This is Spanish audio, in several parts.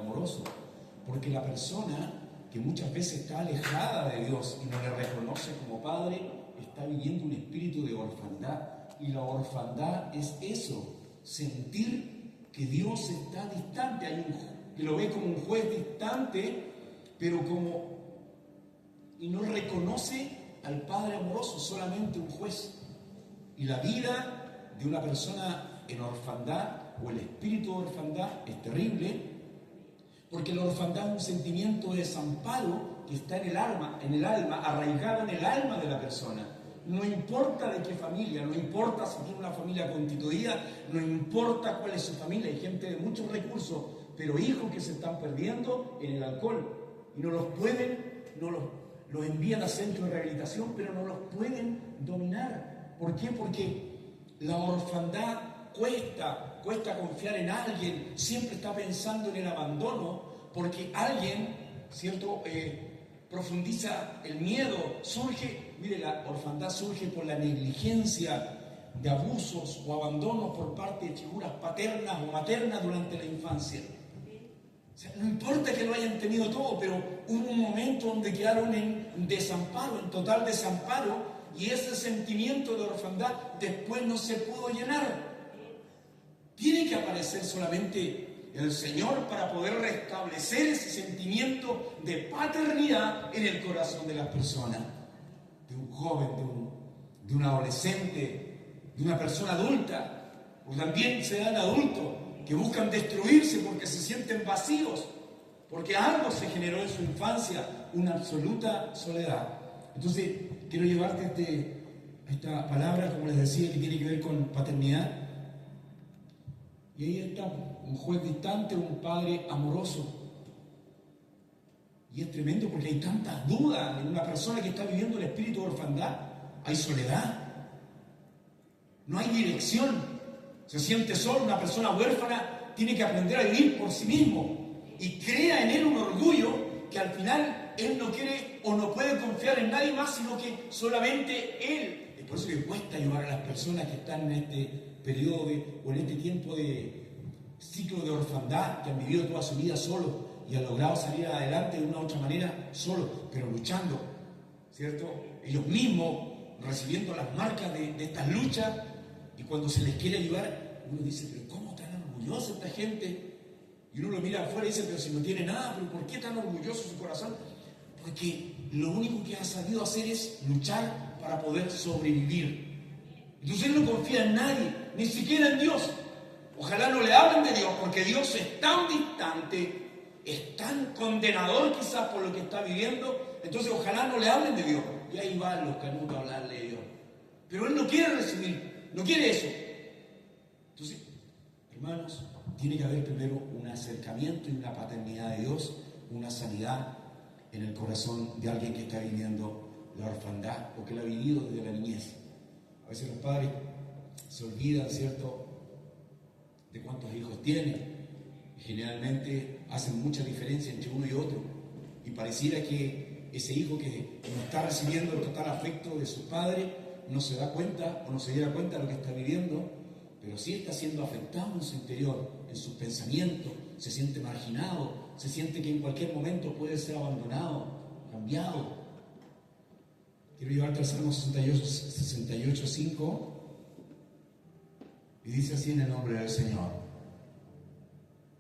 amoroso. Porque la persona que muchas veces está alejada de Dios y no le reconoce como padre, está viviendo un espíritu de orfandad. Y la orfandad es eso, sentir que Dios está distante, que lo ve como un juez distante, pero y no reconoce al Padre amoroso, solamente un juez. Y la vida de una persona en orfandad, o el espíritu de orfandad, es terrible, porque la orfandad es un sentimiento de desamparo que está en el alma, arraigado en el alma de la persona. No importa de qué familia, no importa si tiene una familia constituida, no importa cuál es su familia, hay gente de muchos recursos, pero hijos que se están perdiendo en el alcohol y los envían a centros de rehabilitación, pero no los pueden dominar. ¿Por qué? Porque la orfandad cuesta confiar en alguien, siempre está pensando en el abandono, porque alguien, ¿cierto?, profundiza el miedo, la orfandad surge por la negligencia de abusos o abandonos por parte de figuras paternas o maternas durante la infancia. O sea, no importa que lo hayan tenido todo, pero hubo un momento donde quedaron en desamparo, en total desamparo, y ese sentimiento de orfandad después no se pudo llenar. Tiene que aparecer solamente el Señor para poder restablecer ese sentimiento de paternidad en el corazón de las personas, de un joven, de un adolescente, de una persona adulta, o también se dan adultos que buscan destruirse porque se sienten vacíos, porque algo se generó en su infancia, una absoluta soledad. Entonces, quiero llevarte a esta palabra, como les decía, que tiene que ver con paternidad. Y ahí está un juez distante, un padre amoroso. Y es tremendo porque hay tantas dudas en una persona que está viviendo el espíritu de orfandad. Hay soledad, no hay dirección, se siente solo. Una persona huérfana tiene que aprender a vivir por sí mismo y crea en él un orgullo que al final él no quiere o no puede confiar en nadie más, sino que solamente él. Es por eso que cuesta ayudar a las personas que están en este periodo o en este tiempo de ciclo de orfandad, que han vivido toda su vida solos y han logrado salir adelante de una u otra manera solos, pero luchando, ¿cierto? Ellos mismos recibiendo las marcas de estas luchas, y cuando se les quiere ayudar, uno dice, pero ¿cómo tan orgullosa esta gente? Y uno lo mira afuera y dice, pero si no tiene nada, ¿pero por qué tan orgulloso su corazón? Porque lo único que ha sabido hacer es luchar para poder sobrevivir. Entonces él no confía en nadie, ni siquiera en Dios. Ojalá no le hablen de Dios, porque Dios es tan distante, es tan condenador quizás por lo que está viviendo. Entonces ojalá no le hablen de Dios. Y ahí van los canutos a hablarle de Dios. Pero él no quiere recibir, no quiere eso. Entonces, hermanos, tiene que haber primero un acercamiento y una paternidad de Dios, una sanidad en el corazón de alguien que está viviendo la orfandad o que la ha vivido desde la niñez. A veces los padres se olvidan, ¿cierto?, de cuántos hijos tienen. Y generalmente hacen mucha diferencia entre uno y otro. Y pareciera que ese hijo que no está recibiendo el total afecto de su padre no se da cuenta o no se diera cuenta de lo que está viviendo, pero sí está siendo afectado en su interior, en sus pensamientos, se siente marginado, se siente que en cualquier momento puede ser abandonado, cambiado. Quiero llevarte al Salmo 68:5 y dice así en el nombre del Señor: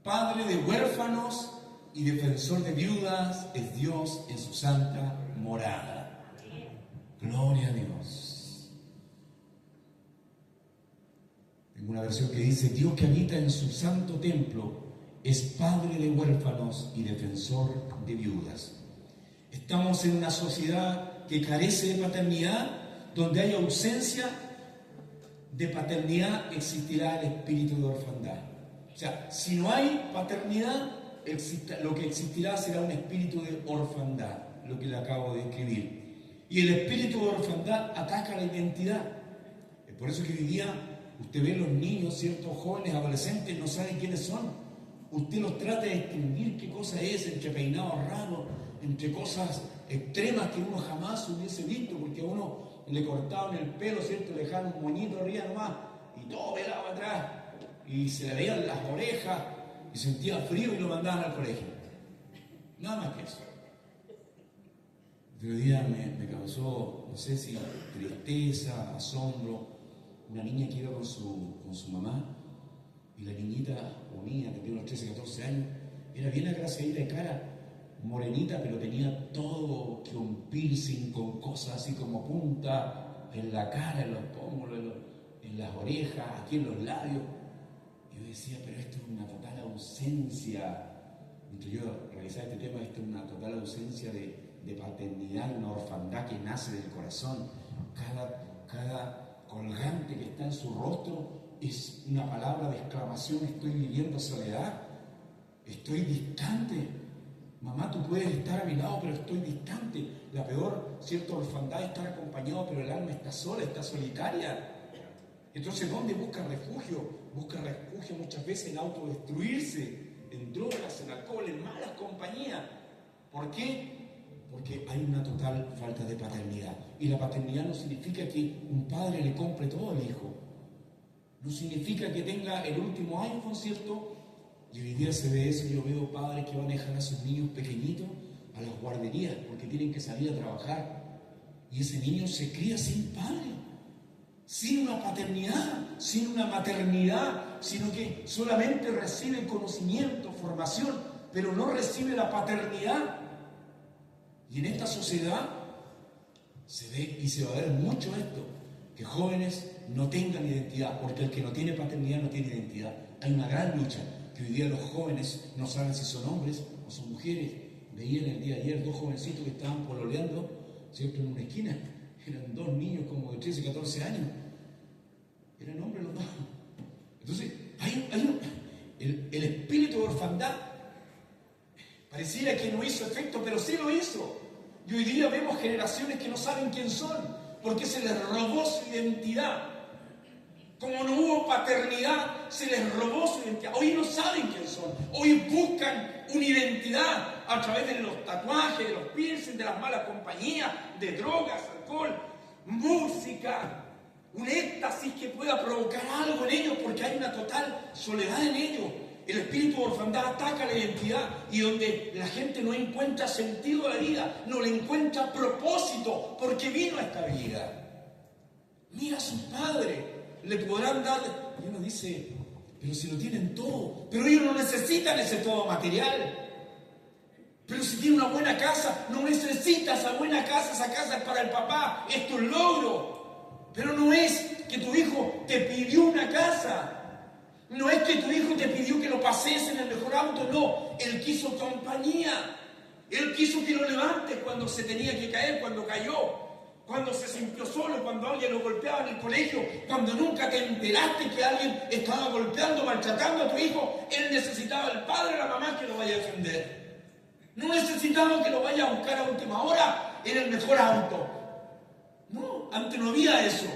Padre de huérfanos y defensor de viudas es Dios en su santa morada. Gloria a Dios. Tengo una versión que dice: Dios que habita en su santo templo es Padre de huérfanos y defensor de viudas. Estamos en una sociedad que carece de paternidad. Donde hay ausencia de paternidad existirá el espíritu de orfandad. O sea, si no hay paternidad, lo que existirá será un espíritu de orfandad, lo que le acabo de escribir. Y el espíritu de orfandad ataca la identidad. Es por eso que hoy día usted ve los niños, ciertos jóvenes, adolescentes, no saben quiénes son. Usted los trata de distinguir qué cosa es, entre peinados raros, entre cosas extremas que uno jamás hubiese visto, porque a uno le cortaban el pelo, ¿cierto? Le dejaban un moñito arriba nomás, y todo pelado atrás, y se le veían las orejas, y sentía frío y lo mandaban al colegio. Nada más que eso. Otro día me causó, no sé si tristeza, asombro, una niña que iba con su mamá, y la niñita, o niña, que tiene unos 13, 14 años, era bien agraciadita de cara, morenita, pero tenía todo que un piercing con cosas así como punta en la cara, en los pómulos, en las orejas, aquí en los labios. Y yo decía, pero esto es una total ausencia. Mientras yo realizaba este tema, esto es una total ausencia de paternidad, una orfandad que nace del corazón. Cada colgante que está en su rostro es una palabra de exclamación: estoy viviendo soledad, estoy distante. Mamá, tú puedes estar a mi lado, pero estoy distante. La peor, cierta orfandad es estar acompañado, pero el alma está sola, está solitaria. Entonces, ¿dónde busca refugio? Busca refugio muchas veces en autodestruirse, en drogas, en alcohol, en malas compañías. ¿Por qué? Porque hay una total falta de paternidad. Y la paternidad no significa que un padre le compre todo al hijo. No significa que tenga el último iPhone, ¿cierto? Y hoy día se ve eso. Yo veo padres que van a dejar a sus niños pequeñitos a las guarderías porque tienen que salir a trabajar. Y ese niño se cría sin padre, sin una paternidad, sin una maternidad, sino que solamente recibe conocimiento, formación, pero no recibe la paternidad. Y en esta sociedad se ve y se va a ver mucho esto, que jóvenes no tengan identidad, porque el que no tiene paternidad no tiene identidad. Hay una gran lucha, que hoy día los jóvenes no saben si son hombres o son mujeres. Veía en el día de ayer 2 jovencitos que estaban pololeando, ¿cierto?, en una esquina. Eran 2 niños como de 13, 14 años. Eran hombres los 2. Entonces, el espíritu de orfandad pareciera que no hizo efecto, pero sí lo hizo. Y hoy día vemos generaciones que no saben quién son, porque se les robó su identidad. Como no hubo paternidad, se les robó su identidad. Hoy no saben quién son. Hoy buscan una identidad a través de los tatuajes, de los piercings, de las malas compañías, de drogas, alcohol, música, un éxtasis que pueda provocar algo en ellos, porque hay una total soledad en ellos. El espíritu de orfandad ataca la identidad, y donde la gente no encuentra sentido a la vida, no le encuentra propósito, porque vino a esta vida. Mira a sus padres, le podrán dar, y uno dice, pero si lo tienen todo, pero ellos no necesitan ese todo material. Pero si tiene una buena casa, no necesita esa buena casa, esa casa es para el papá, es tu logro. Pero no es que tu hijo te pidió una casa, no es que tu hijo te pidió que lo pases en el mejor auto, no, él quiso compañía, él quiso que lo levantes cuando se tenía que caer, cuando cayó, cuando se sintió solo, cuando alguien lo golpeaba en el colegio, cuando nunca te enteraste que alguien estaba golpeando, maltratando a tu hijo. Él necesitaba al padre o la mamá que lo vaya a defender. No necesitaba que lo vaya a buscar a última hora en el mejor auto. No, antes no había eso.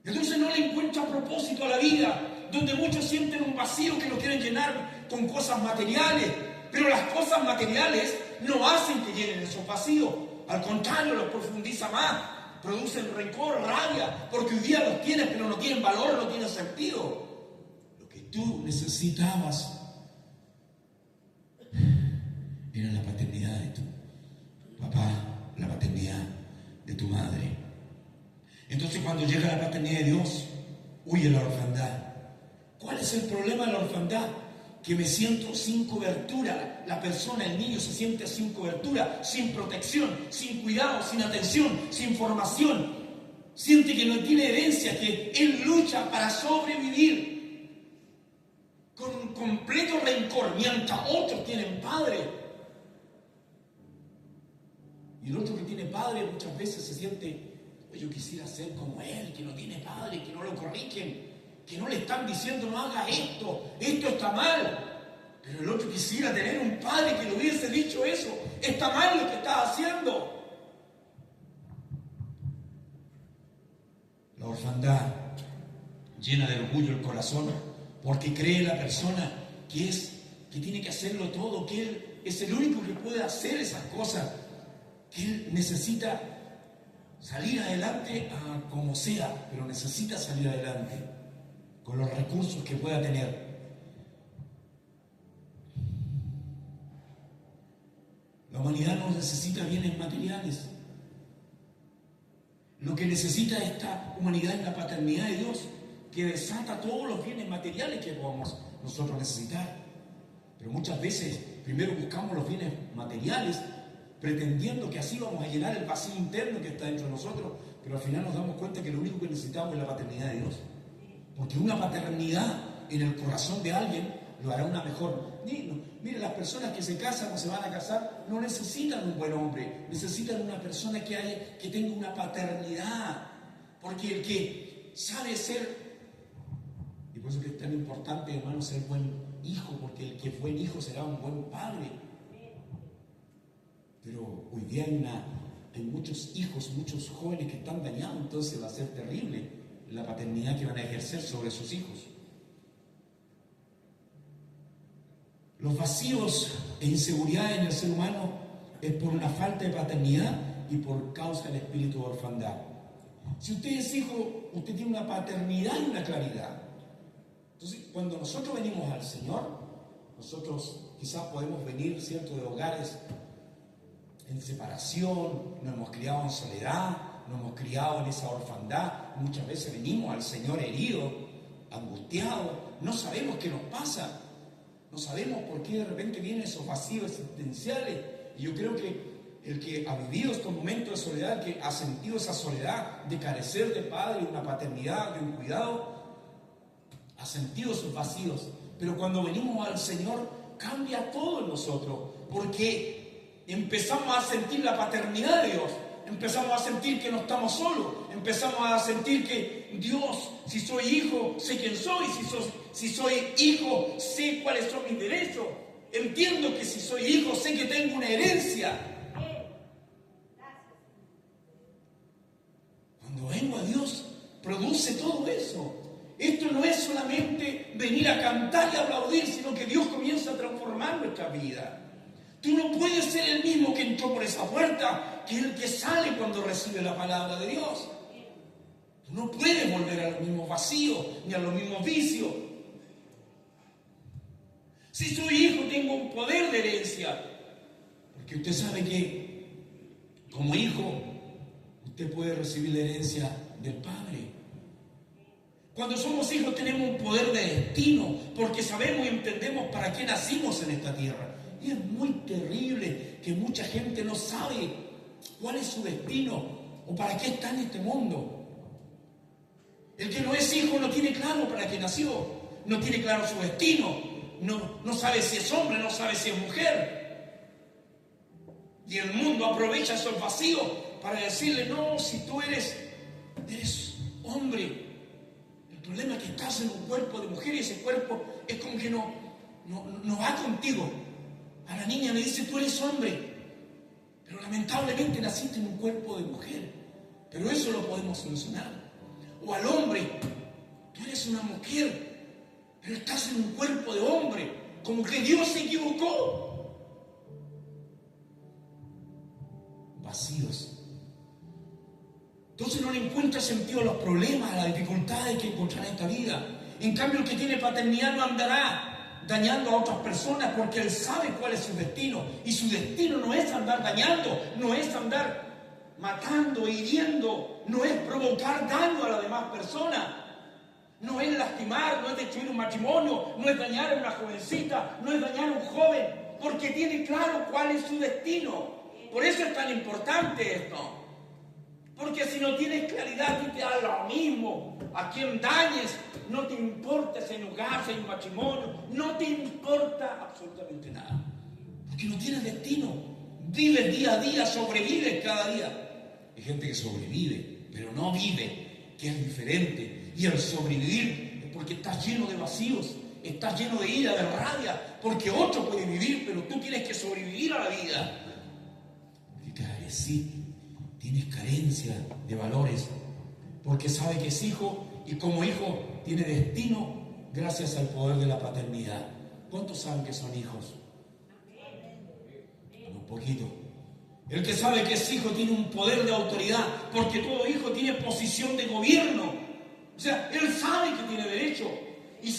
Entonces no le encuentra propósito a la vida, donde muchos sienten un vacío que lo quieren llenar con cosas materiales, pero las cosas materiales no hacen que llenen esos vacíos. Al contrario, los profundiza más, producen rencor, rabia, porque hoy día los tienes, pero no tienen valor, no tienen sentido. Lo que tú necesitabas era la paternidad de tu papá, la paternidad de tu madre. Entonces, cuando llega la paternidad de Dios, huye la orfandad. ¿Cuál es el problema de la orfandad? Que me siento sin cobertura. La persona, el niño, se siente sin cobertura, sin protección, sin cuidado, sin atención, sin formación. Siente que no tiene herencia, que él lucha para sobrevivir con un completo rencor, mientras otros tienen padre. Y el otro que tiene padre muchas veces se siente, yo quisiera ser como él, que no tiene padre, que no lo corrigen, que no le están diciendo no haga esto está mal. Pero el otro quisiera tener un padre que le hubiese dicho eso, está mal lo que estás haciendo. La orfandad llena de orgullo el corazón, porque cree la persona que tiene que hacerlo todo, que él es el único que puede hacer esas cosas, que él necesita salir adelante como sea, pero necesita salir adelante. con los recursos que pueda tener. La humanidad no necesita bienes materiales. Lo que necesita esta humanidad es la paternidad de Dios, que desata todos los bienes materiales que podamos nosotros necesitar. Pero muchas veces primero buscamos los bienes materiales, pretendiendo que así vamos a llenar el vacío interno que está dentro de nosotros, pero al final nos damos cuenta que lo único que necesitamos es la paternidad de Dios. Porque una paternidad en el corazón de alguien lo hará una mejor. Mire, las personas que se casan o se van a casar no necesitan un buen hombre, necesitan una persona que tenga una paternidad. Porque el que sabe ser, y por eso que es tan importante, hermano, ser buen hijo, porque el que es buen hijo será un buen padre. Pero hoy día hay muchos hijos, muchos jóvenes que están dañados, entonces va a ser terrible la paternidad que van a ejercer sobre sus hijos. Los vacíos e inseguridades en el ser humano es por una falta de paternidad y por causa del espíritu de orfandad. Si usted es hijo, usted tiene una paternidad y una claridad. Entonces, cuando nosotros venimos al Señor, nosotros quizás podemos venir, ¿cierto?, de hogares en separación, nos hemos criado en soledad, nos hemos criado en esa orfandad. Muchas veces venimos al Señor heridos, angustiados, no sabemos qué nos pasa, no sabemos por qué de repente vienen esos vacíos existenciales. Y yo creo que el que ha vivido estos momentos de soledad, que ha sentido esa soledad de carecer de padre, de una paternidad, de un cuidado, ha sentido esos vacíos. Pero cuando venimos al Señor, cambia todo en nosotros, porque empezamos a sentir la paternidad de Dios, empezamos a sentir que no estamos solos, empezamos a sentir que Dios, si soy hijo, sé quién soy, si soy hijo, sé cuáles son mis derechos, entiendo que si soy hijo, sé que tengo una herencia. Cuando vengo a Dios, produce todo eso. Esto no es solamente venir a cantar y aplaudir, sino que Dios comienza a transformar nuestra vida. Tú no puedes ser el mismo que entró por esa puerta que el que sale cuando recibe la palabra de Dios. Tú no puedes volver a los mismos vacíos ni a los mismos vicios. Si soy hijo, tengo un poder de herencia. Porque usted sabe que como hijo, usted puede recibir la herencia del Padre. Cuando somos hijos tenemos un poder de destino, porque sabemos y entendemos para qué nacimos en esta tierra. Y es muy terrible que mucha gente no sabe cuál es su destino o para qué está en este mundo. El que no es hijo no tiene claro para qué nació, no tiene claro su destino, no sabe si es hombre, no sabe si es mujer. Y el mundo aprovecha esos vacíos para decirle, no, si tú eres hombre. El problema es que estás en un cuerpo de mujer y ese cuerpo es como que no va contigo. A la niña le dice, tú eres hombre, pero lamentablemente naciste en un cuerpo de mujer. Pero eso lo podemos solucionar. O al hombre, tú eres una mujer, pero estás en un cuerpo de hombre, como que Dios se equivocó. Vacíos. Entonces no le encuentra sentido a los problemas, a las dificultades que encontrará en esta vida. En cambio, el que tiene paternidad no andará dañando a otras personas porque él sabe cuál es su destino. Y su destino no es andar dañando, no es andar matando, hiriendo, no es provocar daño a las demás personas. No es lastimar, no es destruir un matrimonio, no es dañar a una jovencita, no es dañar a un joven, porque tiene claro cuál es su destino. Por eso es tan importante esto. Porque si no tienes claridad, y te da lo mismo a quien dañes, no te importa si hay un hogar, si hay un matrimonio, no te importa absolutamente nada. Porque no tienes destino. Vives día a día, sobrevives cada día. Hay gente que sobrevive, pero no vive, que es diferente. Y el sobrevivir es porque estás lleno de vacíos, estás lleno de ira, de rabia, porque otro puede vivir, pero tú tienes que sobrevivir a la vida. Porque careciste. Tienes carencia de valores, porque sabe que es hijo y como hijo tiene destino gracias al poder de la paternidad. ¿Cuántos saben que son hijos? Un poquito. El que sabe que es hijo tiene un poder de autoridad, porque todo hijo tiene posición de gobierno. O sea, él sabe que tiene derecho y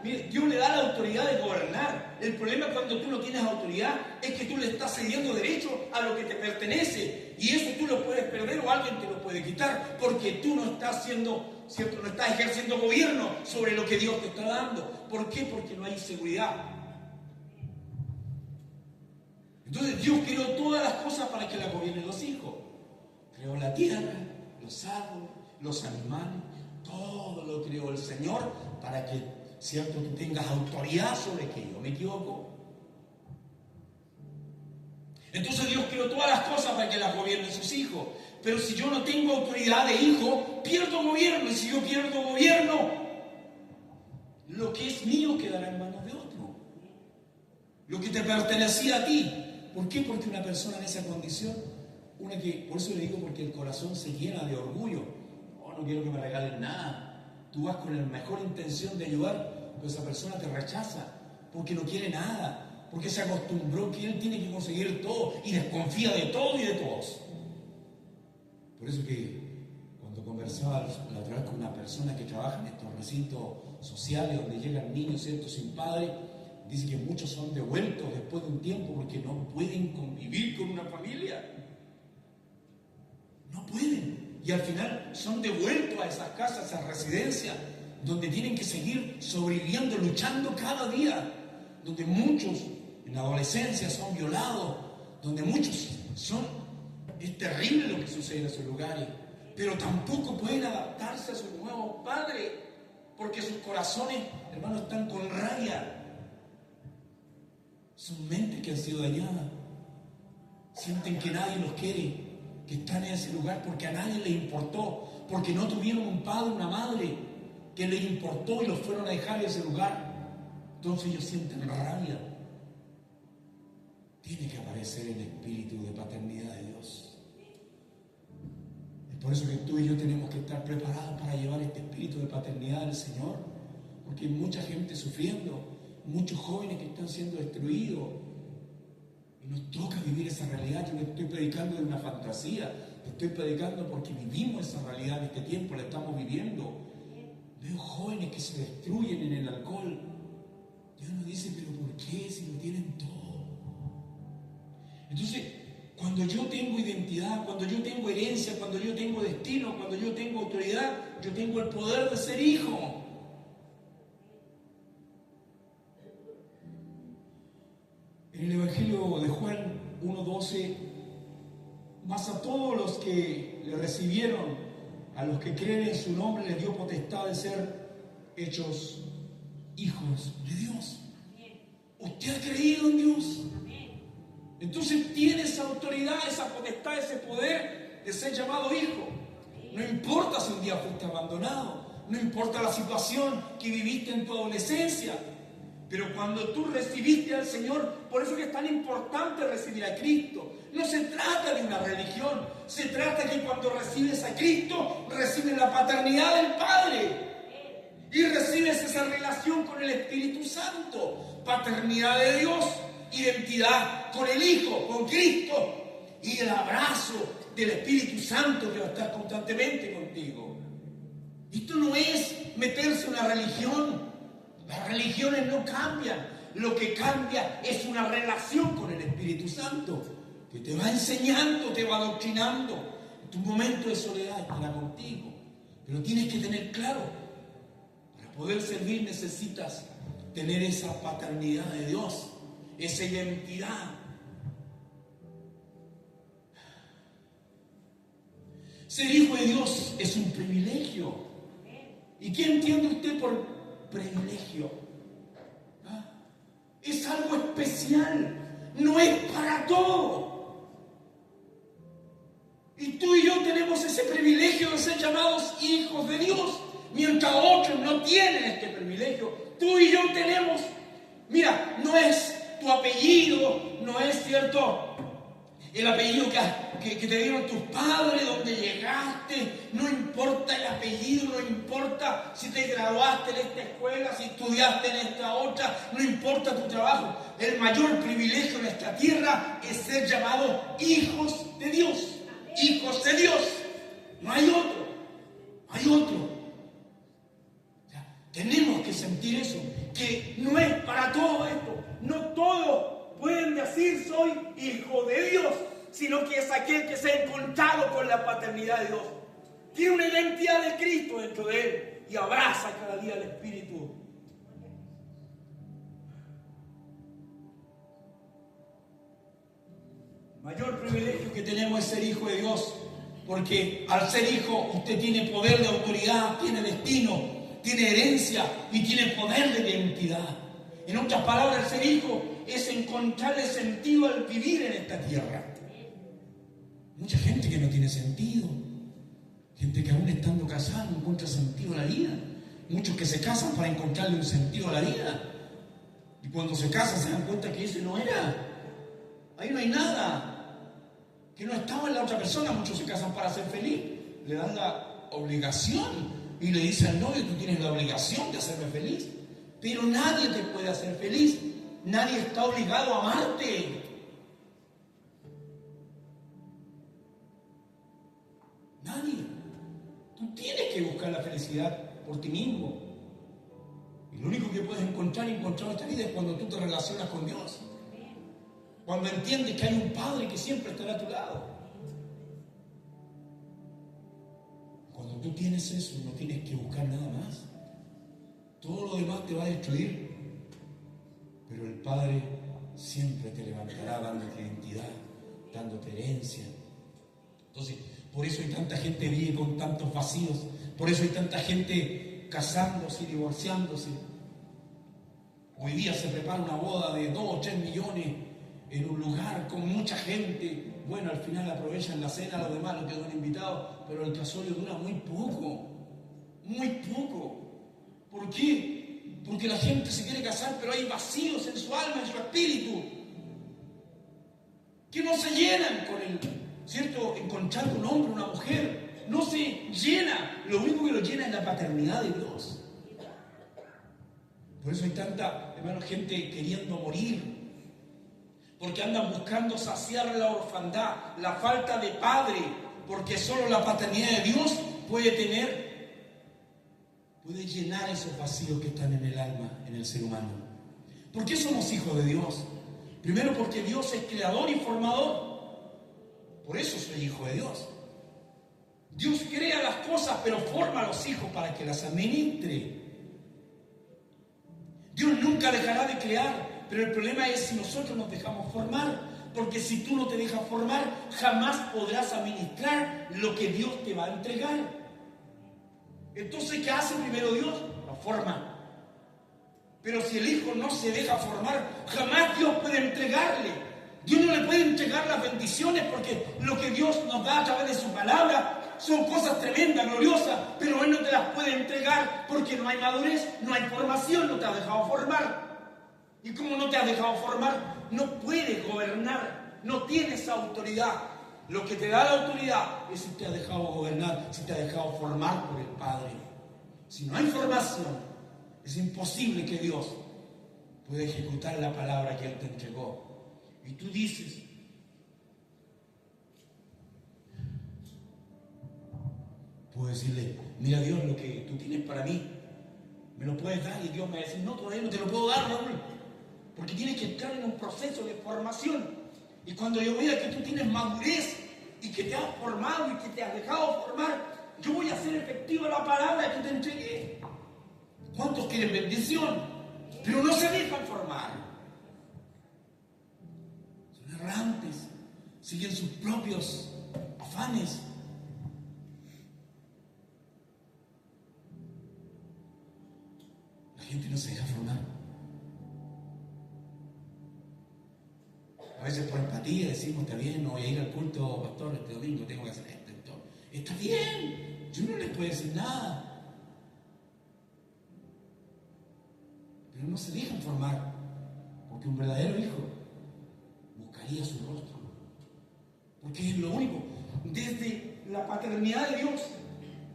mire, Dios le da la autoridad de gobernar. El problema cuando tú no tienes autoridad es que tú le estás cediendo derecho a lo que te pertenece. Y eso tú lo puedes perder o alguien te lo puede quitar porque tú no estás haciendo, ¿cierto? No estás ejerciendo gobierno sobre lo que Dios te está dando. ¿Por qué? Porque no hay seguridad. Entonces Dios creó todas las cosas para que las gobiernen los hijos. Creó la tierra, los árboles, los animales, todo lo creó el Señor para que, ¿cierto?, tú tengas autoridad sobre aquello. ¿Me equivoco? Entonces Dios creó todas las cosas para que las gobiernen sus hijos. Pero si yo no tengo autoridad de hijo, pierdo gobierno. Y si yo pierdo gobierno, lo que es mío quedará en manos de otro. Lo que te pertenecía a ti. ¿Por qué? Porque una persona en esa condición, por eso le digo, porque el corazón se llena de orgullo. Oh, no quiero que me regalen nada. Tú vas con la mejor intención de ayudar, pero esa persona te rechaza porque no quiere nada, porque se acostumbró que él tiene que conseguir todo y desconfía de todo y de todos. Por eso que cuando conversaba la otra vez con una persona que trabaja en estos recintos sociales donde llegan niños, ¿cierto?, sin padre, dice que muchos son devueltos después de un tiempo porque no pueden convivir con una familia. No pueden. Y al final son devueltos a esas casas, a esas residencias, donde tienen que seguir sobreviviendo, luchando cada día. Donde muchos en la adolescencia son violados, donde muchos es terrible lo que sucede en esos lugares. Pero tampoco pueden adaptarse a sus nuevos padres, porque sus corazones, hermanos, están con raya. Son mentes que han sido dañadas. Sienten que nadie los quiere, que están en ese lugar porque a nadie les importó, porque no tuvieron un padre, una madre que les importó y los fueron a dejar en ese lugar. Entonces ellos sienten rabia. Tiene que aparecer el espíritu de paternidad de Dios. Es por eso que tú y yo tenemos que estar preparados para llevar este espíritu de paternidad del Señor, porque hay mucha gente sufriendo, muchos jóvenes que están siendo destruidos. Y nos toca vivir esa realidad. Yo no estoy predicando de una fantasía, estoy predicando porque vivimos esa realidad en este tiempo, la estamos viviendo. Veo jóvenes que se destruyen en el alcohol. Dios nos dice, pero ¿por qué si lo tienen todo? Entonces, cuando yo tengo identidad, cuando yo tengo herencia, cuando yo tengo destino, cuando yo tengo autoridad, yo tengo el poder de ser hijo. En el Evangelio de Juan 1:12, mas a todos los que le recibieron, a los que creen en su nombre, les dio potestad de ser hechos hijos de Dios. ¿Usted ha creído en Dios? Entonces tiene esa autoridad, esa potestad, ese poder de ser llamado hijo. No importa si un día fuiste abandonado, no importa la situación que viviste en tu adolescencia. Pero cuando tú recibiste al Señor, por eso que es tan importante recibir a Cristo. No se trata de una religión, se trata que cuando recibes a Cristo, recibes la paternidad del Padre. Y recibes esa relación con el Espíritu Santo. Paternidad de Dios, identidad con el Hijo, con Cristo. Y el abrazo del Espíritu Santo que va a estar constantemente contigo. Esto no es meterse en una religión. Las religiones no cambian. Lo que cambia es una relación con el Espíritu Santo, que te va enseñando, te va adoctrinando. En tu momento de soledad estará contigo. Pero tienes que tener claro, para poder servir necesitas tener esa paternidad de Dios, esa identidad. Ser hijo de Dios es un privilegio. ¿Y qué entiende usted por privilegio? Es algo especial, no es para todo. Y tú y yo tenemos ese privilegio de ser llamados hijos de Dios, mientras otros no tienen este privilegio. Tú y yo tenemos. Mira, no es tu apellido, no es cierto el apellido que te dieron tus padres, donde llegaste. No importa el apellido, no importa si te graduaste en esta escuela, si estudiaste en esta otra, no importa tu trabajo. El mayor privilegio en esta tierra es ser llamados hijos de Dios. Hijos de Dios. No hay otro. No hay otro. Tenemos que sentir eso, que no es para todo esto. No todos pueden decir soy hijo de Dios, sino que es aquel que se ha encontrado con la paternidad de Dios. Tiene una identidad de Cristo dentro de él y abraza cada día al Espíritu. El mayor privilegio que tenemos es ser hijo de Dios, porque al ser hijo usted tiene poder de autoridad, tiene destino, tiene herencia y tiene poder de identidad. En otras palabras, ser hijo es encontrarle sentido al vivir en esta tierra. Mucha gente que no tiene sentido, gente que aún estando casada no encuentra sentido a la vida, muchos que se casan para encontrarle un sentido a la vida y cuando se casan se dan cuenta que ese no era, ahí no hay nada que no estaba en la otra persona. Muchos se casan para ser feliz, le dan la obligación y le dicen al novio, tú tienes la obligación de hacerme feliz, pero nadie te puede hacer feliz, nadie está obligado a amarte. Nadie. Tú tienes que buscar la felicidad por ti mismo. Y lo único que puedes encontrar en esta vida es cuando tú te relacionas con Dios. Cuando entiendes que hay un Padre que siempre estará a tu lado. Cuando tú tienes eso, no tienes que buscar nada más. Todo lo demás te va a destruir. Pero el Padre siempre te levantará dándote identidad, dándote herencia. Entonces, por eso hay tanta gente que vive con tantos vacíos. Por eso hay tanta gente casándose y divorciándose. Hoy día se prepara una boda de 2 o 3 millones en un lugar con mucha gente. Bueno, al final aprovechan la cena, los demás, los que son invitados, pero el casorio dura muy poco. Muy poco. ¿Por qué? Porque la gente se quiere casar, pero hay vacíos en su alma, en su espíritu, que no se llenan con el, ¿cierto?, encontrando un hombre, una mujer. No se llena. Lo único que lo llena es la paternidad de Dios. Por eso hay tanta, hermano, gente queriendo morir. Porque andan buscando saciar la orfandad, la falta de padre. Porque solo la paternidad de Dios puede llenar esos vacíos que están en el alma, en el ser humano. ¿Por qué somos hijos de Dios? Primero porque Dios es creador y formador. Por eso soy hijo de Dios. Dios crea las cosas, pero forma a los hijos para que las administre. Dios nunca dejará de crear, pero el problema es si nosotros nos dejamos formar. Porque si tú no te dejas formar, jamás podrás administrar lo que Dios te va a entregar. Entonces, ¿qué hace primero Dios? Lo forma. Pero si el hijo no se deja formar, jamás Dios puede entregarle. Dios no le puede entregar las bendiciones porque lo que Dios nos da a través de su palabra son cosas tremendas, gloriosas, pero Él no te las puede entregar porque no hay madurez, no hay formación, no te has dejado formar. Y como no te has dejado formar, no puedes gobernar, no tienes autoridad. Lo que te da la autoridad es si te has dejado gobernar, si te has dejado formar por el Padre. Si no hay formación, es imposible que Dios pueda ejecutar la palabra que Él te entregó. Y tú dices, puedo decirle, mira Dios, lo que tú tienes para mí, me lo puedes dar. Y Dios me va a decir, no, todavía no te lo puedo dar, Raúl, porque tienes que entrar en un proceso de formación. Y cuando yo vea que tú tienes madurez y que te has formado y que te has dejado formar, yo voy a hacer efectiva la palabra que te entregué. ¿Cuántos quieren bendición? Pero no se dejan formar. Son errantes, siguen sus propios afanes. La gente no se deja formar. A veces por empatía decimos, está bien, no voy a ir al culto, pastor, este domingo tengo que hacer esto. Está bien, yo no les puedo decir nada. Pero no se dejan formar, porque un verdadero hijo buscaría su rostro. Porque es lo único. Desde la paternidad de Dios,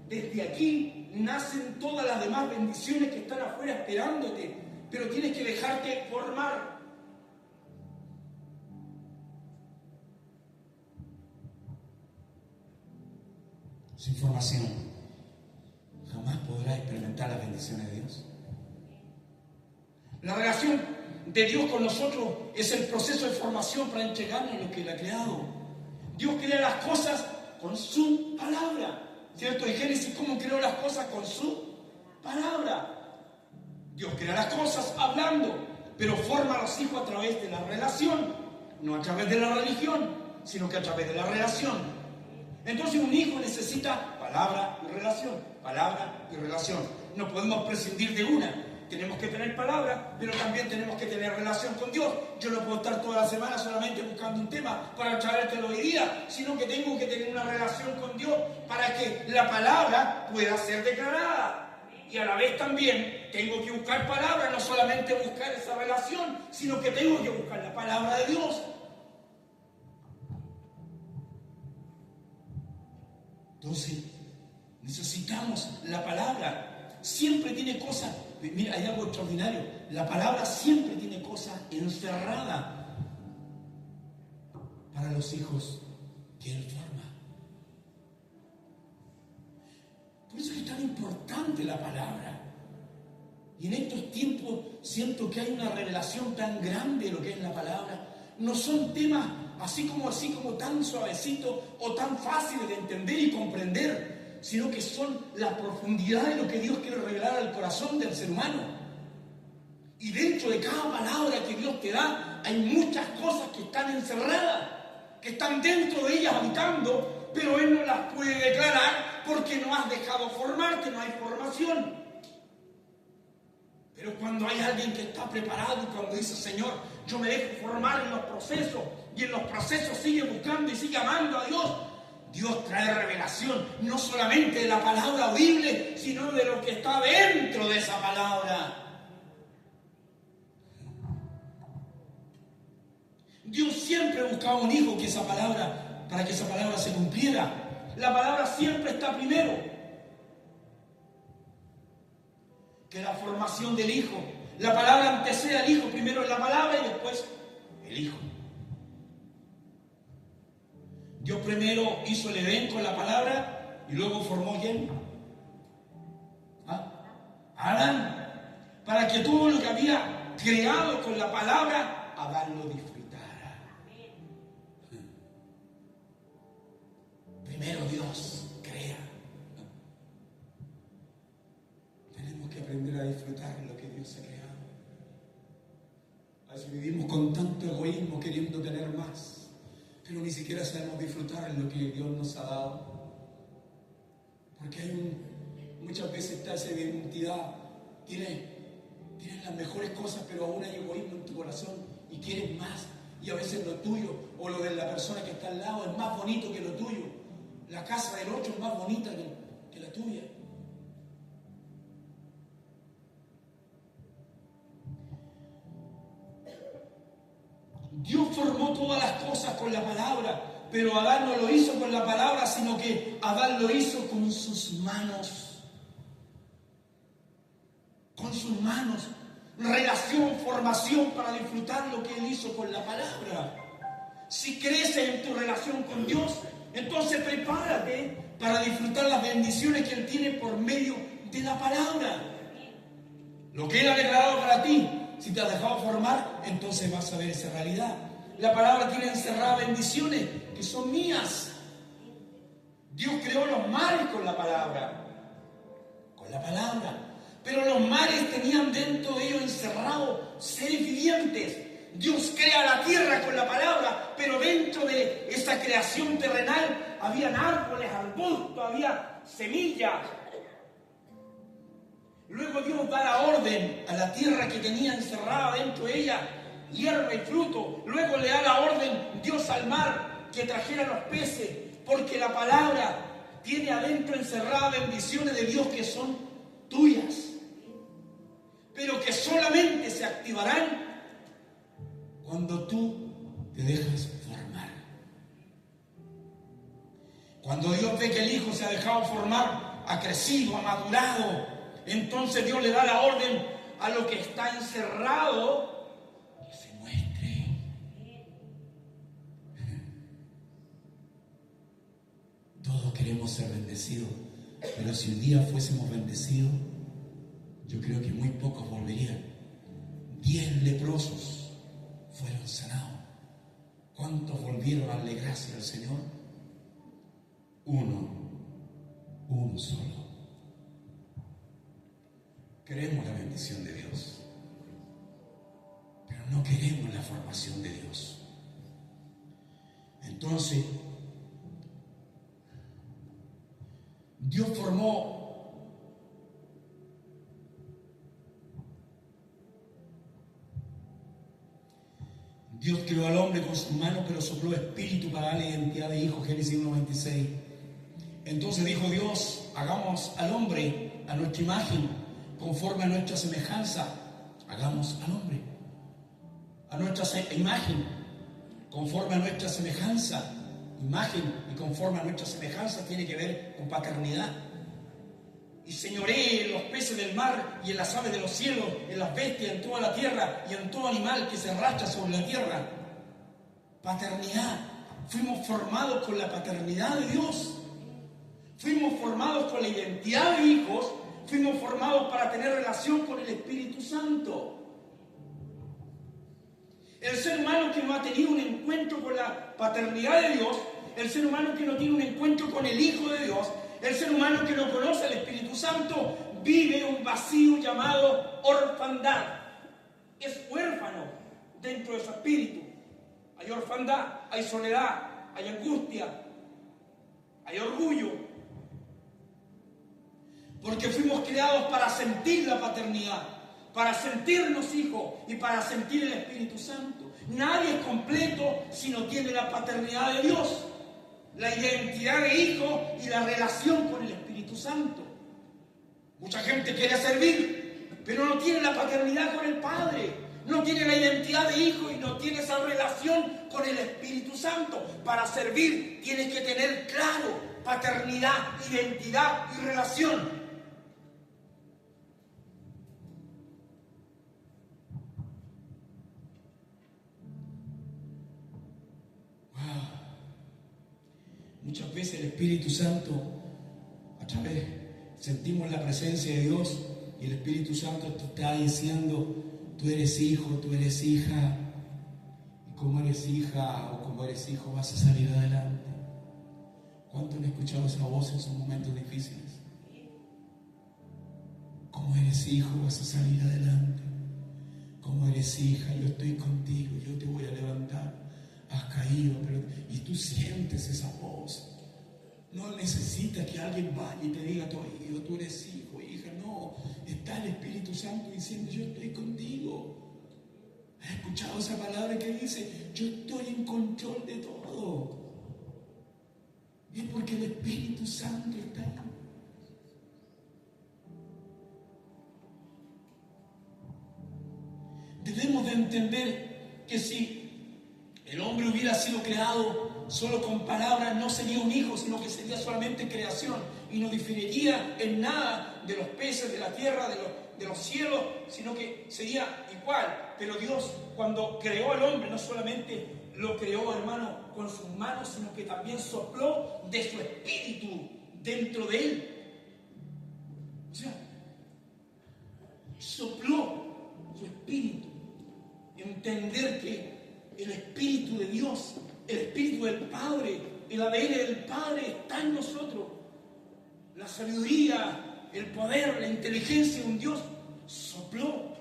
desde aquí nacen todas las demás bendiciones que están afuera esperándote. Pero tienes que dejarte formar. Sin formación, jamás podrás experimentar las bendiciones bendiciones de Dios. La relación de Dios con nosotros es el proceso de formación para entregarnos lo que Él ha creado. Dios crea las cosas con su palabra. ¿Cierto? En Génesis, ¿cómo creó las cosas? Con su palabra. Dios crea las cosas hablando, pero forma a los hijos a través de la relación, no a través de la religión, sino que a través de la relación. Entonces un hijo necesita palabra y relación, palabra y relación. No podemos prescindir de una. Tenemos que tener palabra, pero también tenemos que tener relación con Dios. Yo no puedo estar toda la semana solamente buscando un tema para traértelo hoy día, sino que tengo que tener una relación con Dios para que la palabra pueda ser declarada. Y a la vez también tengo que buscar palabra, no solamente buscar esa relación, sino que tengo que buscar la palabra de Dios. Entonces, necesitamos la palabra. Siempre tiene cosas. Mira, hay algo extraordinario. La palabra siempre tiene cosas encerradas para los hijos que Él forma. Por eso es tan importante la palabra. Y en estos tiempos siento que hay una revelación tan grande de lo que es la palabra. No son temas así como tan suavecitos o tan fáciles de entender y comprender, sino que son la profundidad de lo que Dios quiere revelar al corazón del ser humano. Y dentro de cada palabra que Dios te da, hay muchas cosas que están encerradas, que están dentro de ellas habitando, pero Él no las puede declarar porque no has dejado formarte, no hay formación. Pero cuando hay alguien que está preparado y cuando dice, Señor, yo me dejo formar en los procesos, y en los procesos sigue buscando y sigue amando a Dios, Dios trae revelación, no solamente de la palabra audible, sino de lo que está dentro de esa palabra. Dios siempre buscaba un hijo para que esa palabra se cumpliera. La palabra siempre está primero que la formación del hijo. La palabra antecede al hijo, primero es la palabra y después el hijo. Dios primero hizo el Edén con la palabra y luego formó ¿quién? Adán. Para que todo lo que había creado con la palabra, Adán lo disfrutara. Primero Dios crea. Tenemos que aprender a disfrutar lo que Dios ha creado. A veces vivimos con tanto egoísmo queriendo tener más, pero ni siquiera sabemos disfrutar lo que Dios nos ha dado. Porque muchas veces está esa identidad. Tienes las mejores cosas, pero aún hay egoísmo en tu corazón y quieres más. Y a veces lo tuyo o lo de la persona que está al lado es más bonito que lo tuyo. La casa del otro es más bonita que la tuya. Dios formó todas las cosas con la palabra, pero Adán no lo hizo con la palabra, sino que Adán lo hizo con sus manos. Con sus manos. Relación, formación para disfrutar lo que Él hizo con la palabra. Si creces en tu relación con Dios, entonces prepárate para disfrutar las bendiciones que Él tiene por medio de la palabra. Lo que Él ha declarado para ti, si te has dejado formar, entonces vas a ver esa realidad. La palabra tiene encerradas bendiciones que son mías. Dios creó los mares con la palabra. Con la palabra. Pero los mares tenían dentro de ellos encerrados seres vivientes. Dios crea la tierra con la palabra, pero dentro de esa creación terrenal habían árboles, arbustos, había semillas. Luego Dios da la orden a la tierra que tenía encerrada dentro de ella hierba y fruto. Luego le da la orden Dios al mar que trajera los peces, porque la palabra tiene adentro encerradas bendiciones de Dios que son tuyas, pero que solamente se activarán cuando tú te dejas formar. Cuando Dios ve que el hijo se ha dejado formar, ha crecido, ha madurado, entonces Dios le da la orden a lo que está encerrado que se muestre. Todos queremos ser bendecidos, pero si un día fuésemos bendecidos, yo creo que muy pocos volverían. 10 leprosos fueron sanados. ¿Cuántos volvieron a darle gracias al Señor? Uno solo. Queremos la bendición de Dios, pero no queremos la formación de Dios. Entonces, Dios creó al hombre con sus manos, pero sopló espíritu para darle identidad de hijo, Génesis 1:26. Entonces dijo Dios, hagamos al hombre a nuestra imagen, conforme a nuestra semejanza. Hagamos al hombre a nuestra imagen, conforme a nuestra semejanza. Imagen y conforme a nuestra semejanza tiene que ver con paternidad. Y señoree en los peces del mar y en las aves de los cielos, en las bestias, en toda la tierra y en todo animal que se arrastra sobre la tierra. Paternidad. Fuimos formados con la paternidad de Dios. Fuimos formados con la identidad de hijos. Fuimos formados para tener relación con el Espíritu Santo. El ser humano que no ha tenido un encuentro con la paternidad de Dios, el ser humano que no tiene un encuentro con el Hijo de Dios, el ser humano que no conoce al Espíritu Santo, vive un vacío llamado orfandad. Es huérfano dentro de su espíritu. Hay orfandad, hay soledad, hay angustia, hay orgullo. Porque fuimos creados para sentir la paternidad, para sentirnos hijos y para sentir el Espíritu Santo. Nadie es completo si no tiene la paternidad de Dios, la identidad de hijo y la relación con el Espíritu Santo. Mucha gente quiere servir, pero no tiene la paternidad con el Padre, no tiene la identidad de hijo y no tiene esa relación con el Espíritu Santo. Para servir tienes que tener claro paternidad, identidad y relación. Muchas veces el Espíritu Santo, a través, sentimos la presencia de Dios y el Espíritu Santo te está diciendo, tú eres hijo, tú eres hija, y como eres hija o como eres hijo vas a salir adelante. ¿Cuántos han escuchado esa voz en sus momentos difíciles? Como eres hijo vas a salir adelante. Como eres hija, yo estoy contigo, yo te voy a levantar. Has caído, y tú sientes esa voz. No necesitas que alguien vaya y te diga, tú eres hijo, hija. No, está el Espíritu Santo diciendo, yo estoy contigo. ¿Has escuchado esa palabra que dice, yo estoy en control de todo? Y es porque el Espíritu Santo está ahí. Debemos de entender que si el hombre hubiera sido creado solo con palabras, no sería un hijo, sino que sería solamente creación y no diferiría en nada de los peces de la tierra, de los cielos, sino que sería igual. Pero Dios, cuando creó al hombre, no solamente lo creó, hermano, con sus manos, sino que también sopló de su espíritu dentro de él. O sea, sopló su espíritu. Entender que el Espíritu de Dios, el Espíritu del Padre, el ADN del Padre está en nosotros. La sabiduría, el poder, la inteligencia de un Dios sopló,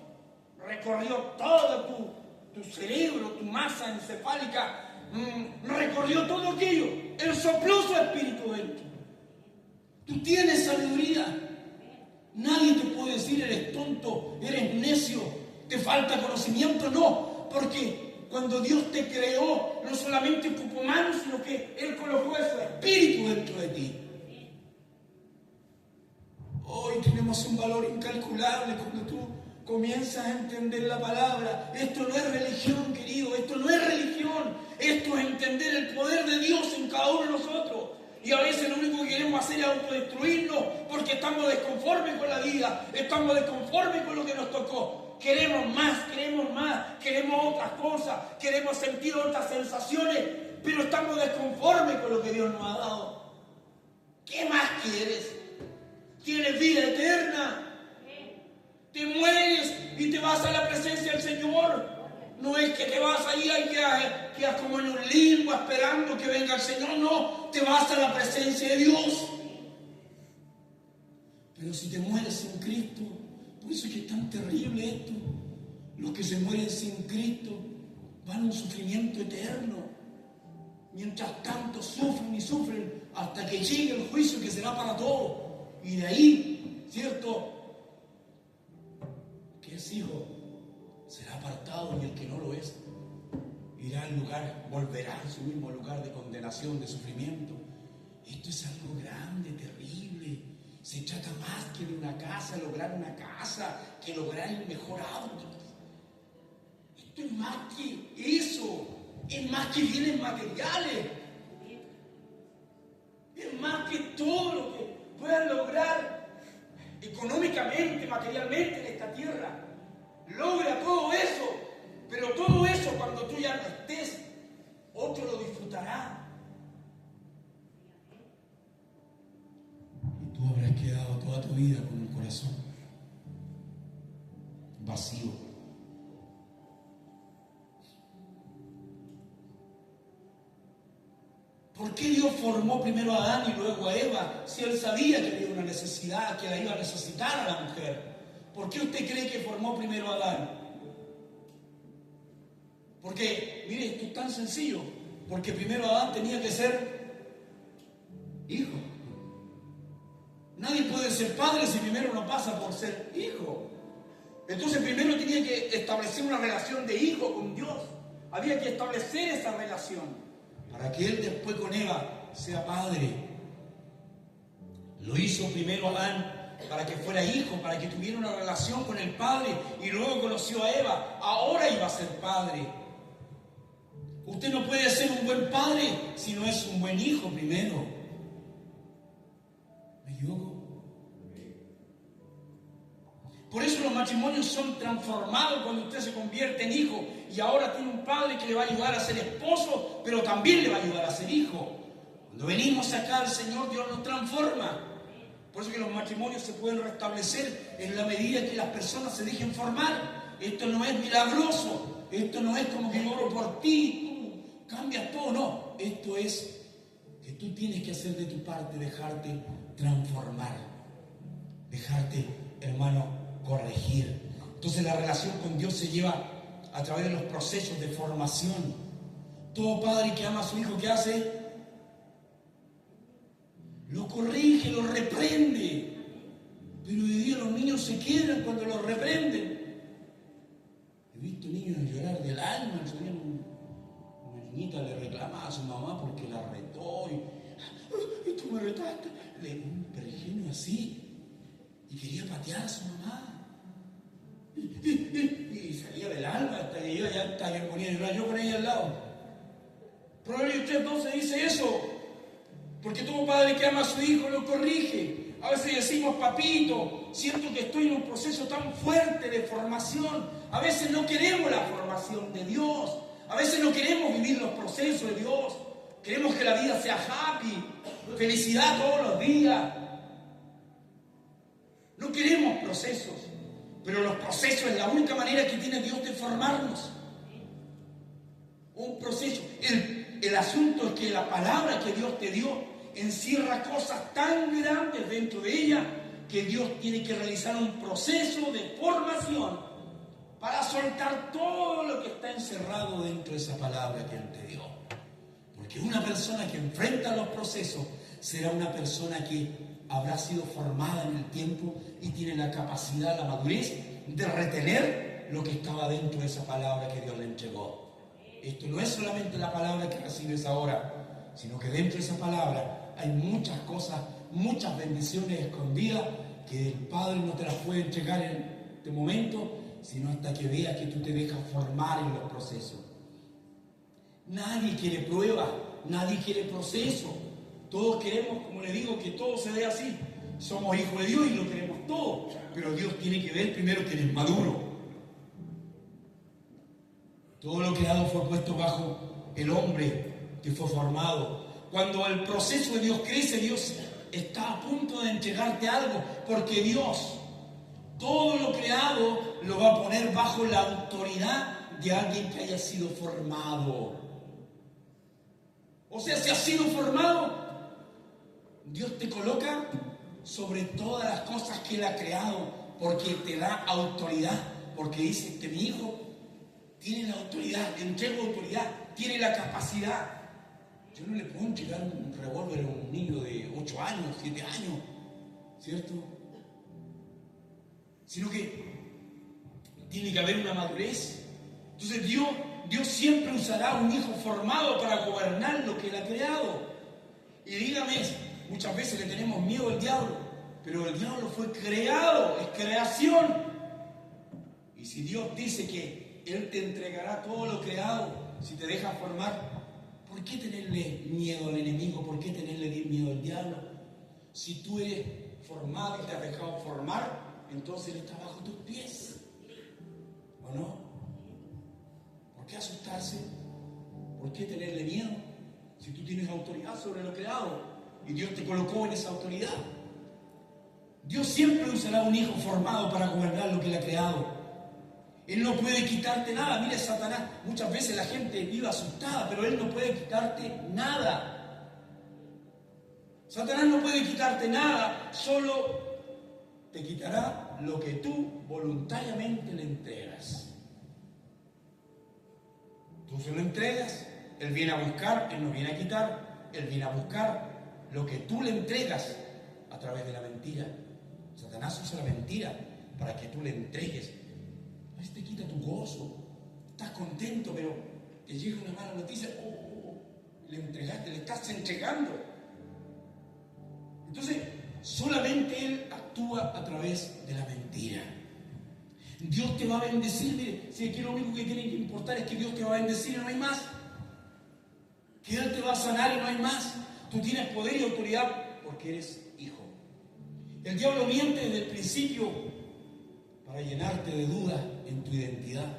recorrió todo tu cerebro, tu masa encefálica, recorrió todo aquello. Él sopló su Espíritu dentro. Tú tienes sabiduría. Nadie te puede decir, eres tonto, eres necio, te falta conocimiento. No, porque cuando Dios te creó, no solamente ocupó manos, sino que Él colocó su espíritu dentro de ti. Hoy tenemos un valor incalculable cuando tú comienzas a entender la palabra. Esto no es religión, querido, esto no es religión. Esto es entender el poder de Dios en cada uno de nosotros. Y a veces lo único que queremos hacer es autodestruirnos porque estamos desconformes con la vida, estamos desconformes con lo que nos tocó. Queremos más, queremos otras cosas, queremos sentir otras sensaciones, pero estamos desconformes con lo que Dios nos ha dado. ¿Qué más quieres? ¿Tienes vida eterna? Te mueres y te vas a la presencia del Señor. No es que te vas ahí y quedas como en un limbo esperando que venga el Señor. No, te vas a la presencia de Dios. Pero si te mueres sin Cristo, por eso es que es tan terrible esto. Los que se mueren sin Cristo van a un sufrimiento eterno. Mientras tanto sufren y sufren hasta que llegue el juicio que será para todos. Y de ahí, ¿cierto? Que es hijo será apartado y el que no lo es irá al lugar, volverá a su mismo lugar de condenación, de sufrimiento. Esto es algo grande, terrible. Se trata más que de una casa, lograr una casa, que lograr el mejor auto. Esto es más que eso, es más que bienes materiales, es más que todo lo que puedan lograr económicamente, materialmente en esta tierra. Logra todo eso, pero todo eso cuando tú ya no estés, otro lo disfrutará. Y tú habrás quedado toda tu vida con un corazón vacío. ¿Por qué Dios formó primero a Adán y luego a Eva si Él sabía que había una necesidad, que la iba a necesitar a la mujer? ¿Por qué usted cree que formó primero a Adán? Porque, mire, esto es tan sencillo. Porque primero Adán tenía que ser hijo. Nadie puede ser padre si primero no pasa por ser hijo. Entonces primero tenía que establecer una relación de hijo con Dios. Había que establecer esa relación para que Él después con Eva sea padre. Lo hizo primero Adán para que fuera hijo, para que tuviera una relación con el Padre, y luego conoció a Eva. Ahora iba a ser padre. Usted no puede ser un buen padre si no es un buen hijo primero. ¿Me equivoco? Por eso los matrimonios son transformados cuando usted se convierte en hijo y ahora tiene un padre que le va a ayudar a ser esposo, pero también le va a ayudar a ser hijo. Cuando venimos acá al Señor, Dios nos transforma. Por eso que los matrimonios se pueden restablecer en la medida que las personas se dejen formar. Esto no es milagroso. Esto no es como que yo oro por ti, tú cambias todo. No, esto es que tú tienes que hacer de tu parte, dejarte transformar. Dejarte, hermano, corregir. Entonces la relación con Dios se lleva a través de los procesos de formación. Todo padre que ama a su hijo, ¿qué hace? Lo corrige, lo reprende. Pero hoy día los niños se quiebran cuando los reprenden. He visto niños llorar del alma. Una niñita le reclamaba a su mamá porque la retó. Y tú me retaste. Un pergenio así. Y quería patear a su mamá. Y salía del alma hasta que yo ya me ponía a llorar yo con ella al lado. Proverbios 3:12 dice eso. Porque todo padre que ama a su hijo lo corrige. A veces decimos, papito, siento que estoy en un proceso tan fuerte de formación. A veces no queremos la formación de Dios. A veces no queremos vivir los procesos de Dios. Queremos que la vida sea happy, felicidad todos los días. No queremos procesos. Pero los procesos es la única manera que tiene Dios de formarnos. Un proceso. El asunto es que la palabra que Dios te dio encierra cosas tan grandes dentro de ella que Dios tiene que realizar un proceso de formación para soltar todo lo que está encerrado dentro de esa palabra que Él te dio. Porque una persona que enfrenta los procesos será una persona que habrá sido formada en el tiempo y tiene la capacidad, la madurez de retener lo que estaba dentro de esa palabra que Dios le entregó. Esto no es solamente la palabra que recibes ahora, sino que dentro de esa palabra hay muchas cosas, muchas bendiciones escondidas que el Padre no te las puede entregar en este momento, sino hasta que veas que tú te dejas formar en los procesos. Nadie quiere prueba, nadie quiere proceso. Todos queremos, como le digo, que todo se dé así. Somos hijos de Dios y lo queremos todo, pero Dios tiene que ver primero que eres maduro. Todo lo creado fue puesto bajo el hombre que fue formado. Cuando el proceso de Dios crece, Dios está a punto de entregarte algo, porque Dios Todo lo creado lo va a poner bajo la autoridad de alguien que haya sido formado. O sea, si has sido formado, Dios te coloca sobre todas las cosas que Él ha creado, porque te da autoridad, porque dice que mi hijo tiene la autoridad, le entrego autoridad, tiene la capacidad. Yo no le puedo entregar un revólver a un niño de 8 años, 7 años, ¿cierto? Sino que tiene que haber una madurez. Entonces Dios siempre usará un hijo formado para gobernar lo que Él ha creado. Y dígame, muchas veces le tenemos miedo al diablo, pero el diablo fue creado, es creación. Y si Dios dice que Él te entregará todo lo creado, si te deja formar, ¿por qué tenerle miedo al enemigo? ¿Por qué tenerle miedo al diablo? Si tú eres formado y te has dejado formar, entonces Él está bajo tus pies. ¿O no? ¿Por qué asustarse? ¿Por qué tenerle miedo? Si tú tienes autoridad sobre lo creado y Dios te colocó en esa autoridad. Dios siempre usará un hijo formado para gobernar lo que Él ha creado. Él no puede quitarte nada. Mire, Satanás, muchas veces la gente vive asustada, pero Él no puede quitarte nada. Satanás no puede quitarte nada, solo te quitará lo que tú voluntariamente le entregas. Tú se lo entregas, Él viene a buscar, Él no viene a quitar, Él viene a buscar lo que tú le entregas a través de la mentira. Satanás usa la mentira para que tú le entregues. Te quita tu gozo, estás contento, pero te llega una mala noticia, le entregaste, le estás entregando. Entonces, solamente Él actúa a través de la mentira. Dios te va a bendecir. Mire, si aquí lo único que tiene que importar es que Dios te va a bendecir y no hay más. Que Él te va a sanar y no hay más. Tú tienes poder y autoridad porque eres hijo. El diablo miente desde el principio para llenarte de dudas en tu identidad.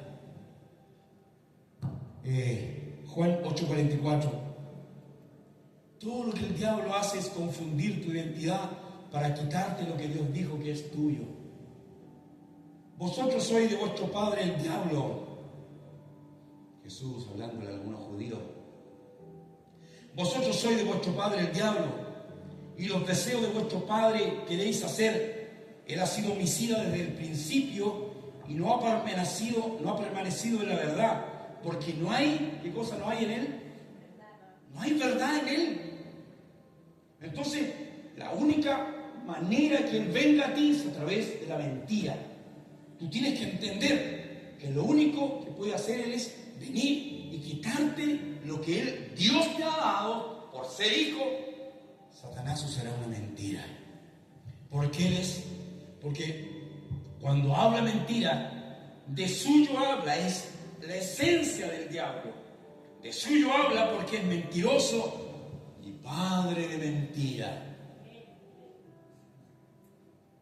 Juan 8:44. Todo lo que el diablo hace es confundir tu identidad para quitarte lo que Dios dijo que es tuyo. Vosotros sois de vuestro padre el diablo. Jesús hablándole a algunos judíos. Vosotros sois de vuestro padre el diablo, y los deseos de vuestro padre queréis hacer. Él ha sido homicida desde el principio y no ha permanecido en la verdad, porque no hay, ¿qué cosa no hay en Él? No hay verdad en Él. Entonces, la única manera que Él venga a ti es a través de la mentira. Tú tienes que entender que lo único que puede hacer Él es venir y quitarte lo que Dios te ha dado por ser hijo. Satanás usará una mentira. Porque cuando habla mentira, de suyo habla, es la esencia del diablo. De suyo habla porque es mentiroso y padre de mentira.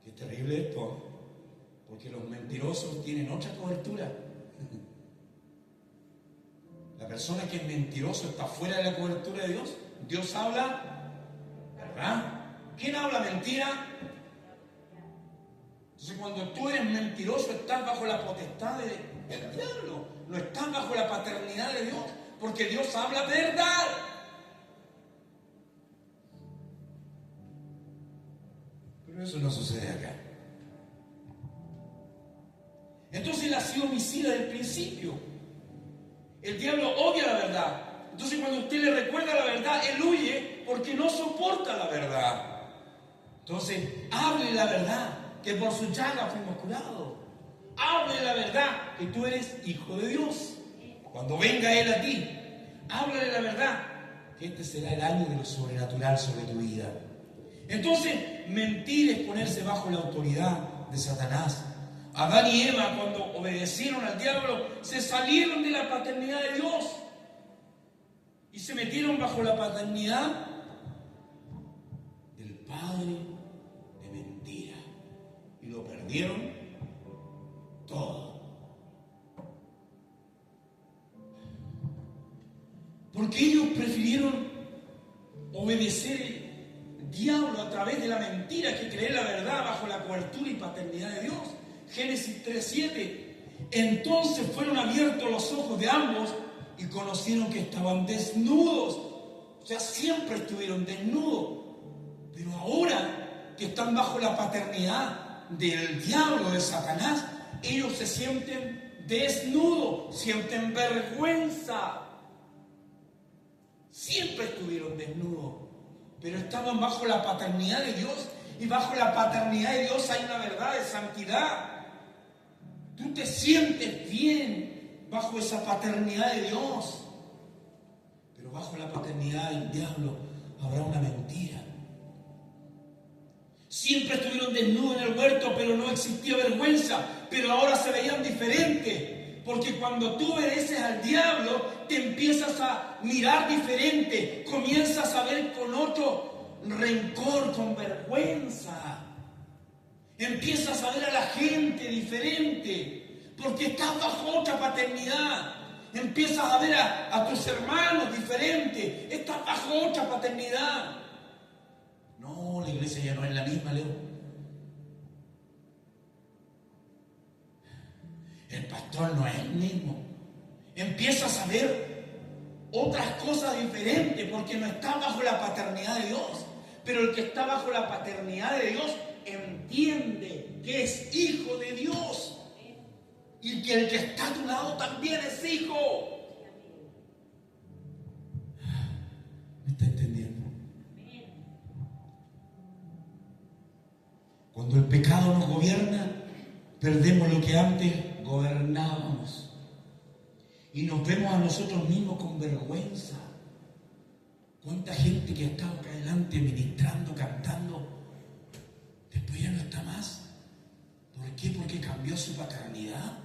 Qué terrible esto, porque los mentirosos tienen otra cobertura. La persona que es mentiroso está fuera de la cobertura de Dios. Dios habla, ¿verdad? ¿Quién habla mentira? Entonces, cuando tú eres mentiroso, estás bajo la potestad del diablo. No estás bajo la paternidad de Dios, porque Dios habla verdad. Pero eso no sucede acá. Entonces, Él ha sido homicida desde el principio. El diablo odia la verdad. Entonces, cuando usted le recuerda la verdad, él huye porque no soporta la verdad. Entonces, hable la verdad, que por su llaga fuimos curados. Hable la verdad, que tú eres hijo de Dios. Cuando venga Él a ti, háblale la verdad, que este será el año de lo sobrenatural sobre tu vida. Entonces, mentir es ponerse bajo la autoridad de Satanás. Adán y Eva, cuando obedecieron al diablo, se salieron de la paternidad de Dios y se metieron bajo la paternidad del padre de mentira y lo perdieron todo. Porque ellos prefirieron obedecer el diablo a través de la mentira que creer la verdad bajo la cobertura y paternidad de Dios. Génesis 3:7. Entonces fueron abiertos los ojos de ambos y conocieron que estaban desnudos. O sea, siempre estuvieron desnudos. Pero ahora que están bajo la paternidad del diablo, de Satanás, ellos se sienten desnudos, sienten vergüenza. Siempre estuvieron desnudos, pero estaban bajo la paternidad de Dios. Y bajo la paternidad de Dios hay una verdad de santidad. Tú te sientes bien bajo esa paternidad de Dios. Pero bajo la paternidad del diablo habrá una mentira. Siempre estuvieron desnudos en el huerto, pero no existía vergüenza. Pero ahora se veían diferentes. Porque cuando tú obedeces al diablo, te empiezas a mirar diferente. Comienzas a ver con otro rencor, con vergüenza. Empiezas a ver a la gente diferente, porque estás bajo otra paternidad. Empiezas a ver a tus hermanos diferente. Estás bajo otra paternidad. No, la iglesia ya no es la misma, Leo. El pastor no es el mismo. Empiezas a ver otras cosas diferentes, porque no está bajo la paternidad de Dios. Pero el que está bajo la paternidad de Dios entiende que es hijo de Dios. Y que el que está a tu lado también es hijo. ¿Me está entendiendo? Cuando el pecado nos gobierna, perdemos lo que antes gobernábamos. Y nos vemos a nosotros mismos con vergüenza. ¿Cuánta gente que estaba acá adelante ministrando, cantando, después ya no está más? ¿Por qué? Porque cambió su paternidad.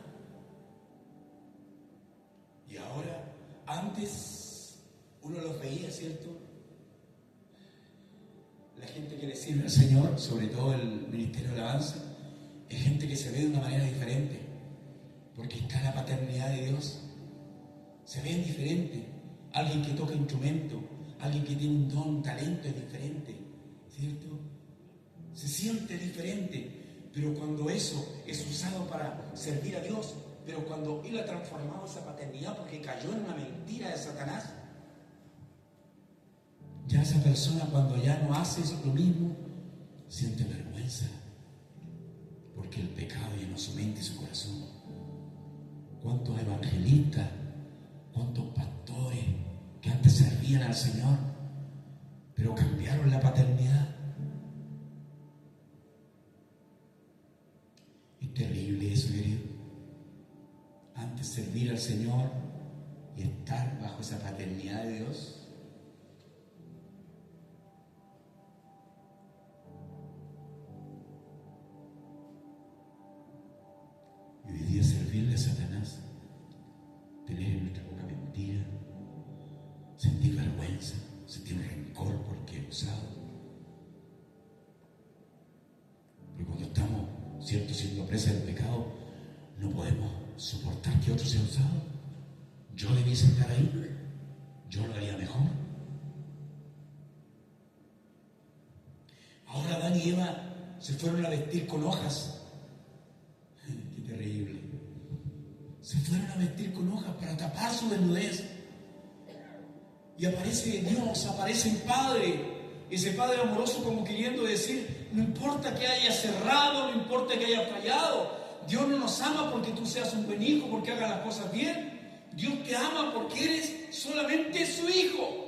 Y ahora, antes uno los veía, ¿cierto? La gente que le sirve al Señor, sobre todo el ministerio de alabanza, es gente que se ve de una manera diferente, porque está la paternidad de Dios. Se ven diferente. Alguien que toca instrumento, alguien que tiene un don, un talento es diferente, ¿cierto? Se siente diferente, pero cuando eso es usado para servir a Dios, pero cuando Él ha transformado esa paternidad porque cayó en una mentira de Satanás, ya esa persona cuando ya no hace eso lo mismo, siente vergüenza, porque el pecado llenó su mente y su corazón. ¿Cuántos evangelistas, cuántos pastores que antes servían al Señor, pero cambiaron la paternidad? Es terrible eso, querido. Antes servir al Señor y estar bajo esa paternidad de Dios. Y hoy día servirle a Satanás, tener en nuestra boca mentira, sentir vergüenza, sentir un rencor porque he usado. Porque cuando estamos, ¿cierto?, siendo presa del pecado, no podemos soportar que otro sea usado. Yo debiese estar ahí, yo lo haría mejor. Ahora Adán y Eva se fueron a vestir con hojas. Qué terrible. Se fueron a vestir con hojas para tapar su desnudez. Y aparece Dios, aparece el Padre, ese Padre amoroso, como queriendo decir: no importa que haya cerrado, no importa que haya fallado, Dios no nos ama porque tú seas un buen hijo, porque hagas las cosas bien. Dios te ama porque eres solamente su hijo.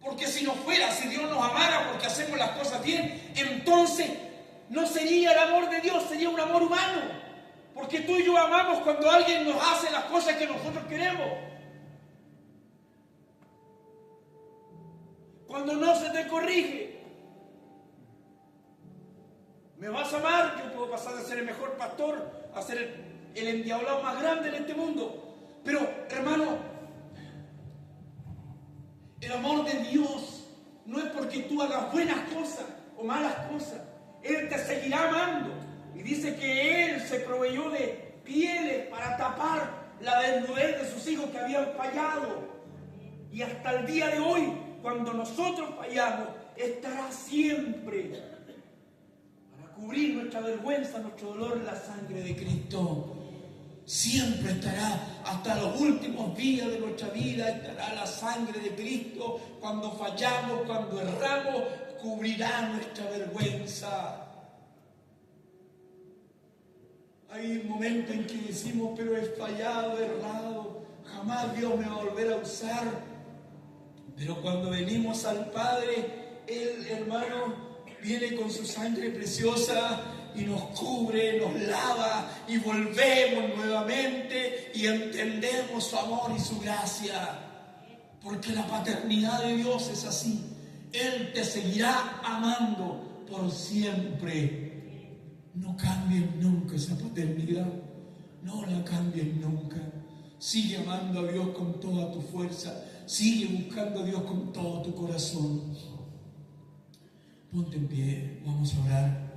Porque si no fuera, si Dios nos amara porque hacemos las cosas bien, entonces no sería el amor de Dios, sería un amor humano. Porque tú y yo amamos cuando alguien nos hace las cosas que nosotros queremos. Cuando no se te corrige. ¿Me vas a amar? Yo puedo pasar de ser el mejor pastor a ser el endiablado más grande en este mundo. Pero, hermano, el amor de Dios no es porque tú hagas buenas cosas o malas cosas. Él te seguirá amando. Y dice que Él se proveyó de pieles para tapar la desnudez de sus hijos que habían fallado. Y hasta el día de hoy, cuando nosotros fallamos, estará siempre para cubrir nuestra vergüenza, nuestro dolor, la sangre de Cristo. Siempre estará, hasta los últimos días de nuestra vida, estará la sangre de Cristo. Cuando fallamos, cuando erramos, cubrirá nuestra vergüenza. Hay momentos en que decimos, pero he fallado, he errado, jamás Dios me va a volver a usar. Pero cuando venimos al Padre, Él, hermano, viene con su sangre preciosa y nos cubre, nos lava y volvemos nuevamente y entendemos su amor y su gracia. Porque la paternidad de Dios es así. Él te seguirá amando por siempre. No cambien nunca esa paternidad. No la cambien nunca. Sigue amando a Dios con toda tu fuerza. Sigue buscando a Dios con todo tu corazón. Ponte en pie, vamos a orar.